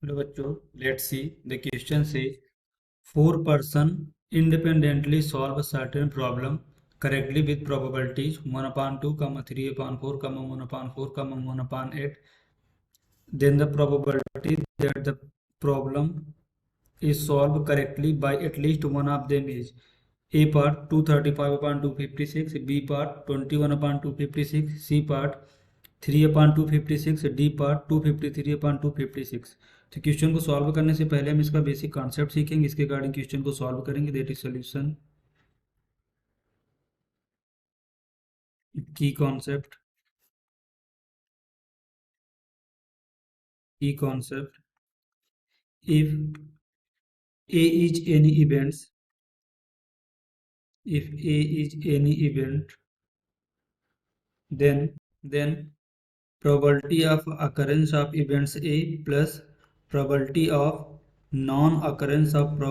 Hello बच्चों, let's see the question से four person independently solve a certain problem correctly with probabilities 1 upon 2 comma 3 upon 4 comma 1 upon 4 comma 1 upon 8. Then the probability that the problem is solved correctly by at least one of them is A part 235 upon 256, B part 21 upon 256, C part 3 upon 256, D part 253 upon 256. तो question को solve करने से पहले हम इसका basic concept सीखेंगे, इसके according question को सॉल्व करेंगे। दैट इज सॉल्यूशन की concept if A is any events, if A is any event, then probability of occurrence of events A plus probability of non-occurrence of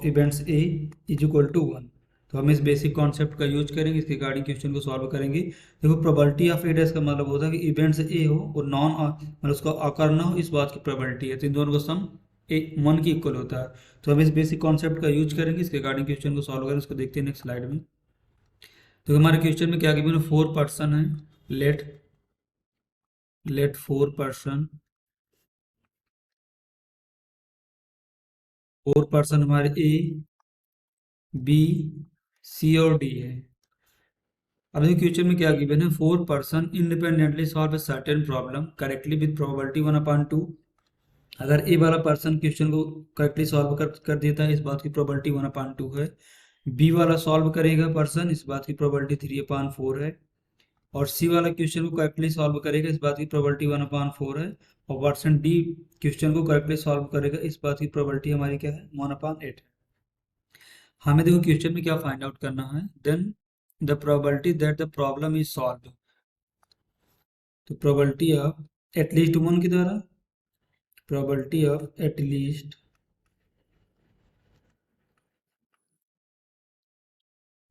events A is equal to 1। तो हम इस basic concept का use करेंगे, इसके regarding question को solve करेंगे। देखो, probability of A dash का मतलब होता है कि इवेंट्स ए हो और नॉन मतलब उसका अकर ना हो, इस बात की प्रोबेबिलिटी है। तो इन दोनों का सम एक वन की इक्वल होता है। तो हम इस बेसिक कॉन्सेप्ट का यूज करेंगे, इसके रिगार्डिंग क्वेश्चन को सॉल्व करेंगे। उसको देखते हैं नेक्स्ट स्लाइड में। तो हमारे क्वेश्चन में क्या गिवन है, 4 पर्सन है। लेट 4 पर्सन हमारे ए बी सी और डी है। अब देखिए क्वेश्चन में क्या गिवन है, 4 person independently solve a certain problem correctly with probability 1/2। अगर ए वाला पर्सन क्वेश्चन को करेक्टली सॉल्व कर देता है, इस बात की प्रोबेबिलिटी 1/2 है। बी वाला सॉल्व करेगा पर्सन, इस बात की प्रोबेबिलिटी 3/4 है। और सी वाला क्वेश्चन को करेक्टली सॉल्व करेगा, इस बात की प्रोबेबिलिटी 1/4 है। और पर्सन डी क्वेश्चन को करेक्टली सॉल्व करेगा, इस बात की प्रोबेबिलिटी हमारी क्या है, 1/8 है। हमें देखो क्वेश्चन में क्या फाइंड आउट करना है, then the probability that the problem is solve. तो प्रोबेबिलिटी ऑफ एटलीस्ट वन की द्वारा, probability of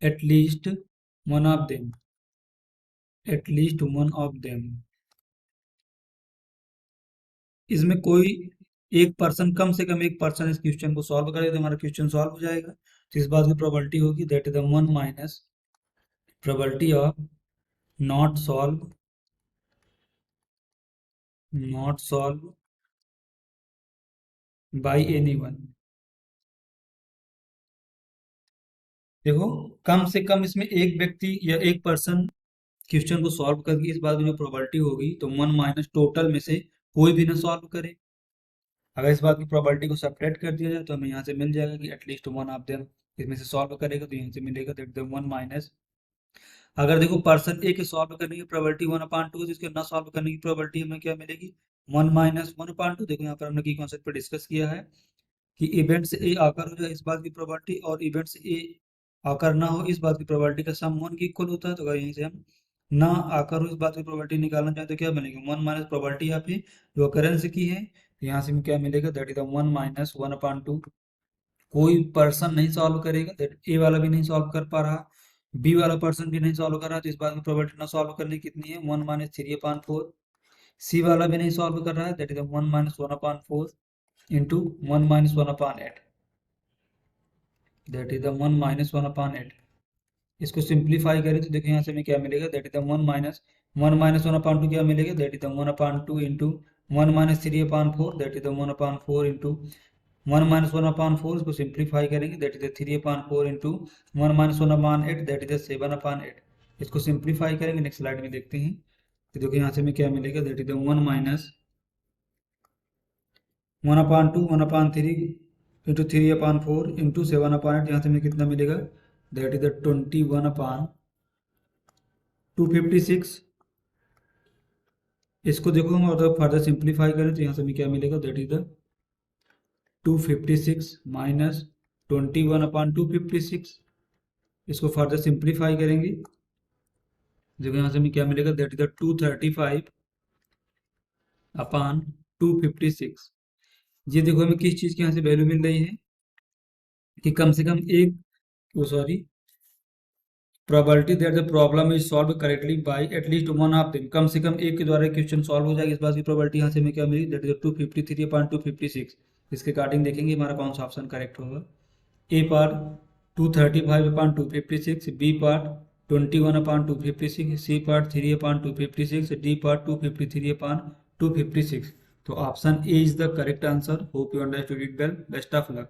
at least one of them, at least one of them. इसमें कोई एक पर्सन, कम से कम एक पर्सन इस क्वेश्चन को सॉल्व करे तो हमारा क्वेश्चन सॉल्व हो जाएगा। तो इस बात की प्रोबेबिलिटी होगी that is the 1 minus probability of not solve, not solve by anyone. देखो, कम से कम इसमें एक व्यक्ति या एक पर्सन क्वेश्चन को सॉल्व करके, इस बात की जो प्रोबेबिलिटी होगी तो 1 माइनस टोटल में से कोई भी ना सॉल्व करे। अगर इस बात की प्रोबेबिलिटी को सेपरेट कर दिया जाए तो हमें यहाँ से मिल जाएगा कि एटलीस्ट वन ऑफ देम इसमें से सॉल्व करेगा, तो यहाँ से मिलेगा दैट द 1 माइनस। अगर देखो पर्सन ए के सॉल्व करने की प्रोबेबिलिटी 1/2 है, इसके ना सॉल्व करने की प्रोबेबिलिटी हमें क्या मिलेगी, 1 माइनस 1/2। देखो यहाँ पर हमने की कॉन्सेप्ट पे डिस्कस किया है कि इवेंट्स ए आकर हो जाए, इस बात की प्रोबेबिलिटी, और इवेंट्स ए आकर ना हो, इस बात की प्रोबेबिलिटी का सम 1 की इक्वल होता है। तो अगर यहीं से हम ना आकर हो, इस बात की प्रोबेबिलिटी निकालना चाहते तो क्या बनेगा, 1 माइनस प्रोबेबिलिटी यहाँ पे जो अकरेंस की है, तो यहाँ से हमें क्या मिलेगा, दैट इज द 1 माइनस 1/2। कोई पर्सन नहीं सॉल्व करेगा, दैट ए वाला भी नहीं सॉल्व कर पा रहा, बी वाला पर्सन भी नहीं सॉल्व कर रहा, तो इस बात की प्रोबेबिलिटी ना सॉल्व करने की कितनी है, 1 माइनस 3/4। सी वाला भी नहीं सॉल्व कर रहा है, that is 1 minus 1/4 into 1 minus 1/8, that is the 1 minus 1/8। इसको सिंप्लीफाई करें तो देखिए यहाँ से हमें क्या मिलेगा, दैट इज द 1 माइनस 1/2 क्या मिलेगा, that is the 1/2 into 1 minus 3/4, that is the 1/4 into 1 minus 1/4। इसको सिंप्लीफाई करेंगे, that is the 3/4 into 1 minus 1/8, that is the 7/8। इसको सिंप्लीफाई करेंगे, नेक्स्ट स्लाइड में देखते हैं। तो देखो यहाँ से हमें क्या मिलेगा, that is the 1 minus 1/2 1/3 into 3/4 into 7/8। यहाँ से हमें कितना मिलेगा, दैट इज द 21/256। इसको देखो हम अगर फर्दर सिंप्लीफाई करें तो यहाँ से हमें क्या मिलेगा, दैट इज द 256 माइनस 21/256। इसको फर्दर सिंप्लीफाई करेंगे, देखो यहाँ से हमें क्या मिलेगा, दैट इज द 235/256। ये देखो हमें किस चीज़ की यहाँ से वैल्यू मिल रही है कि कम से कम एक, oh sorry, probability that the problem is solve correctly by at least one of them, कम से कम एक के द्वारा क्वेश्चन सॉल्व हो जाएगा, इस बात की प्रोबेबिलिटी यहाँ से हमें क्या मिली, दैट इज 253/256। इसके अकॉर्डिंग देखेंगे हमारा कौन सा ऑप्शन करेक्ट होगा। A part 235/256, B part 21/256, C part 3/256, D part 253/256। तो option A is the correct answer. Hope you understood it well. Best of luck.